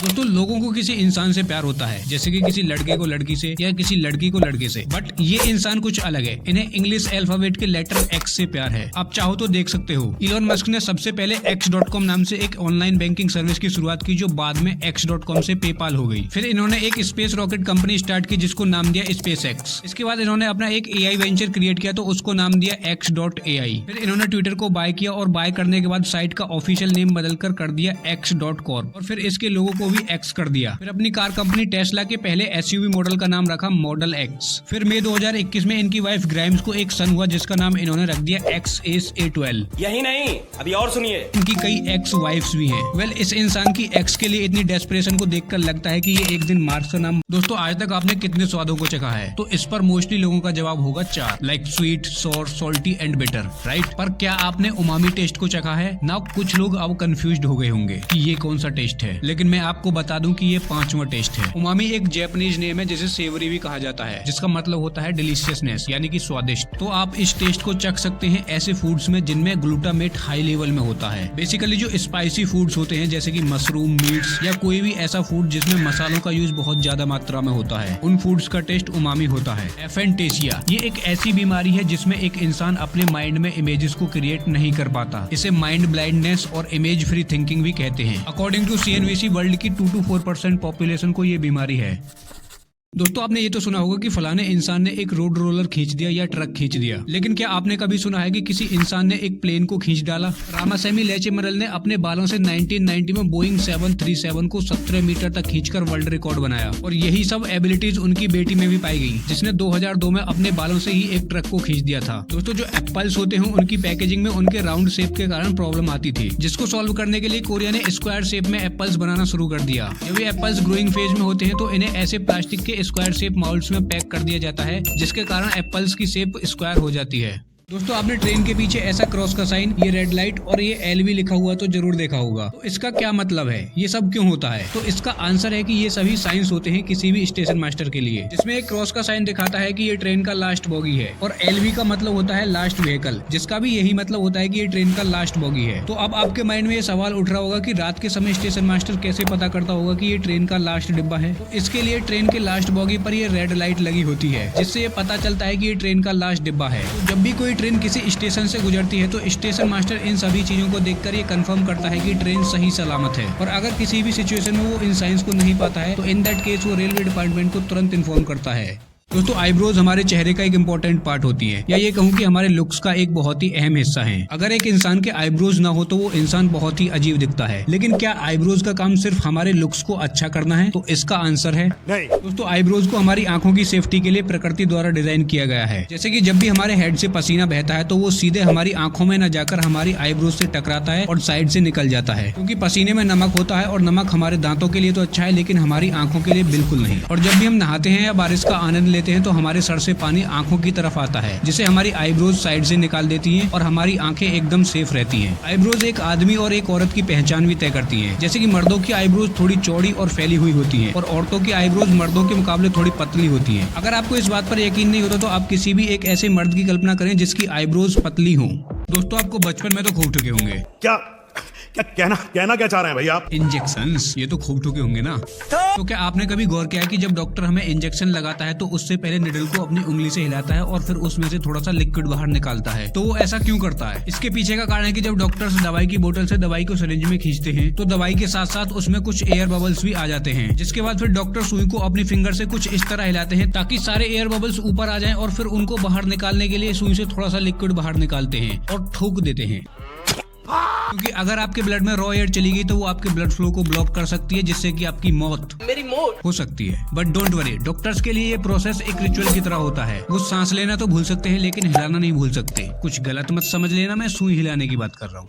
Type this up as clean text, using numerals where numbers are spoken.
दोस्तों लोगों को किसी इंसान से प्यार होता है, जैसे कि किसी लड़के को लड़की से या किसी लड़की को लड़के से, बट ये इंसान कुछ अलग है। इन्हें इंग्लिश अल्फाबेट के लेटर एक्स से प्यार है। आप चाहो तो देख सकते हो, इलॉन मस्क ने सबसे पहले x.com नाम से एक ऑनलाइन बैंकिंग सर्विस की शुरुआत की, जो बाद में x.com से पेपाल हो गई। फिर इन्होंने एक स्पेस रॉकेट कंपनी स्टार्ट की जिसको नाम दिया स्पेस एक्स। इसके बाद इन्होंने अपना एक AI वेंचर क्रिएट किया तो उसको नाम दिया x.ai। फिर इन्होंने ट्विटर को बाय किया और बाय करने के बाद साइट का ऑफिशियल नेम बदलकर कर दिया x.corp और फिर इसके लोगों को भी X कर दिया। फिर अपनी कार कंपनी टेस्ला के पहले SUV मॉडल का नाम रखा मॉडल X। फिर मई 2021 में इनकी वाइफ ग्राइम्स को एक सन हुआ जिसका नाम इन्होंने रख दिया XACE12। यही नहीं, अभी और सुनिए, इनकी कई एक्स वाइफ्स भी हैं। वेल, इस इंसान की एक्स के लिए इतनी डेस्परेशन को देखकर लगता है कि ये एक दिन मार्स का नाम। दोस्तों आज तक आपने कितने स्वादों को चखा है? तो इस पर मोस्टली लोगों का जवाब होगा 4, like sweet, sour, salty and bitter, right? पर क्या आपने उमामी टेस्ट को चखा है? ना कुछ लोग अब कंफ्यूज्ड हो गए होंगे कि ये कौन सा टेस्ट है, लेकिन मैं आपको बता दूं कि ये 5वां टेस्ट है। उमामी एक जैपनीज नेम है जिसे सेवरी भी कहा जाता है, जिसका मतलब होता है डिलीशियसनेस, यानी कि स्वादिष्ट। तो आप इस टेस्ट को चख सकते हैं ऐसे फूड्स में जिनमें ग्लूटामेट हाई लेवल में होता है। बेसिकली जो स्पाइसी फूड्स होते हैं जैसे कि मशरूम, मीट्स या कोई भी ऐसा फूड जिसमें मसालों का यूज बहुत ज्यादा मात्रा में होता है, उन फूड्स का टेस्ट उमामी होता है। एफेंटेसिया ये एक ऐसी बीमारी है जिसमें एक इंसान अपने माइंड में इमेजेस को क्रिएट नहीं कर पाता। इसे माइंड ब्लाइंडनेस और इमेज फ्री थिंकिंग भी कहते हैं। अकॉर्डिंग टू CNBC वर्ल्ड की 2 to 4% पॉपुलेशन को ये बीमारी है। दोस्तों आपने ये तो सुना होगा कि फलाने इंसान ने एक रोड रोलर खींच दिया या ट्रक खींच दिया, लेकिन क्या आपने कभी सुना है कि किसी इंसान ने एक प्लेन को खींच डाला? रामास्वामी लेचेमरल ने अपने बालों से 1990 में बोइंग 737 को 17 मीटर तक खींचकर वर्ल्ड रिकॉर्ड बनाया और यही सब एबिलिटीज उनकी बेटी में भी पाई गई, जिसने 2002 में अपने बालों से ही एक ट्रक को खींच दिया था। दोस्तों जो एप्पल्स होते हैं उनकी पैकेजिंग में उनके राउंड शेप के कारण प्रॉब्लम आती थी, जिसको सॉल्व करने के लिए कोरिया ने स्क्वायर शेप में एप्पल्स बनाना शुरू कर दिया। जब ये एप्पल्स ग्रोइंग फेज में होते हैं तो इन्हें ऐसे प्लास्टिक के स्क्वायर शेप माउल्ड्स में पैक कर दिया जाता है, जिसके कारण एप्पल्स की शेप स्क्वायर हो जाती है। दोस्तों आपने ट्रेन के पीछे ऐसा क्रॉस का साइन, ये रेड लाइट और ये LV लिखा हुआ तो जरूर देखा होगा। तो इसका क्या मतलब है? ये सब क्यों होता है? तो इसका आंसर है कि ये सभी साइंस होते हैं किसी भी स्टेशन मास्टर के लिए, जिसमें एक क्रॉस का साइन दिखाता है कि ये ट्रेन का लास्ट बॉगी है और LV का मतलब होता है लास्ट व्हीकल, जिसका भी यही मतलब होता है कि ये ट्रेन का लास्ट बॉगी है। तो अब आपके माइंड में ये सवाल उठ रहा होगा कि रात के समय स्टेशन मास्टर कैसे पता करता होगा कि ये ट्रेन का लास्ट डिब्बा है? तो इसके लिए ट्रेन के लास्ट बॉगी पर ये रेड लाइट लगी होती है, जिससे ये पता चलता है कि ये ट्रेन का लास्ट डिब्बा है। तो जब भी कोई ट्रेन किसी स्टेशन से गुजरती है तो स्टेशन मास्टर इन सभी चीजों को देखकर ये कंफर्म करता है कि ट्रेन सही सलामत है। और अगर किसी भी सिचुएशन में वो इन साइंस को नहीं पाता है तो इन दैट केस वो रेलवे डिपार्टमेंट को तुरंत इन्फॉर्म करता है। दोस्तों आईब्रोज हमारे चेहरे का एक इम्पोर्टेंट पार्ट होती है, या ये कहूँ कि हमारे लुक्स का एक बहुत ही अहम हिस्सा है। अगर एक इंसान के आईब्रोज ना हो तो वो इंसान बहुत ही अजीब दिखता है। लेकिन क्या आईब्रोज का काम सिर्फ हमारे लुक्स को अच्छा करना है? तो इसका आंसर है नहीं। दोस्तों आईब्रोज को हमारी आंखों की सेफ्टी के लिए प्रकृति द्वारा डिजाइन किया गया है। जैसे कि जब भी हमारे हेड से पसीना बहता है तो वो सीधे हमारी आंखों में न जाकर हमारी आईब्रोज से टकराता है और साइड से निकल जाता है, क्योंकि पसीने में नमक होता है और नमक हमारे दांतों के लिए तो अच्छा है लेकिन हमारी आंखों के लिए बिल्कुल नहीं। और जब भी हम नहाते हैं या बारिश का आनंद लेते हैं तो हमारे सर से पानी आंखों की तरफ आता है, जिसे हमारी आईब्रोज साइड से निकाल देती हैं और हमारी आंखें एकदम सेफ रहती हैं। आईब्रोज एक आदमी और एक औरत की पहचान भी तय करती हैं। जैसे कि मर्दों की आईब्रोज थोड़ी चौड़ी और फैली हुई होती हैं और औरतों की आईब्रोज मर्दों के मुकाबले थोड़ी पतली होती हैं। अगर आपको इस बात पर यकीन नहीं होता तो आप किसी भी एक ऐसे मर्द की कल्पना करें जिसकी आईब्रोज पतली हो। दोस्तों आपको बचपन में तो खूब ठुके होंगे। क्या कहना क्या चाह रहे हैं भैया आप? इंजेक्शंस, ये तो खूब ठुके होंगे ना। तो क्या आपने कभी गौर किया है कि जब डॉक्टर हमें इंजेक्शन लगाता है तो उससे पहले निडल को अपनी उंगली से हिलाता है और फिर उसमें से थोड़ा सा लिक्विड बाहर निकालता है? तो वो ऐसा क्यों करता है? इसके पीछे का कारण है कि जब डॉक्टर्स दवाई की बोतल से दवाई को सिरिंज में खींचते हैं तो दवाई के साथ साथ उसमें कुछ एयर बबल्स भी आ जाते हैं, जिसके बाद फिर डॉक्टर सुई को अपनी फिंगर से कुछ इस तरह हिलाते हैं ताकि सारे एयर बबल्स ऊपर आ जाएं और फिर उनको बाहर निकालने के लिए सुई से थोड़ा सा लिक्विड बाहर निकालते हैं और ठोक देते हैं। क्योंकि अगर आपके ब्लड में रॉ एयर चली गई तो वो आपके ब्लड फ्लो को ब्लॉक कर सकती है, जिससे कि आपकी मेरी मौत हो सकती है। बट डोंट वरी, डॉक्टर्स के लिए ये प्रोसेस एक रिचुअल की तरह होता है। वो सांस लेना तो भूल सकते हैं लेकिन हिलाना नहीं भूल सकते। कुछ गलत मत समझ लेना, मैं सुई हिलाने की बात कर रहा हूँ।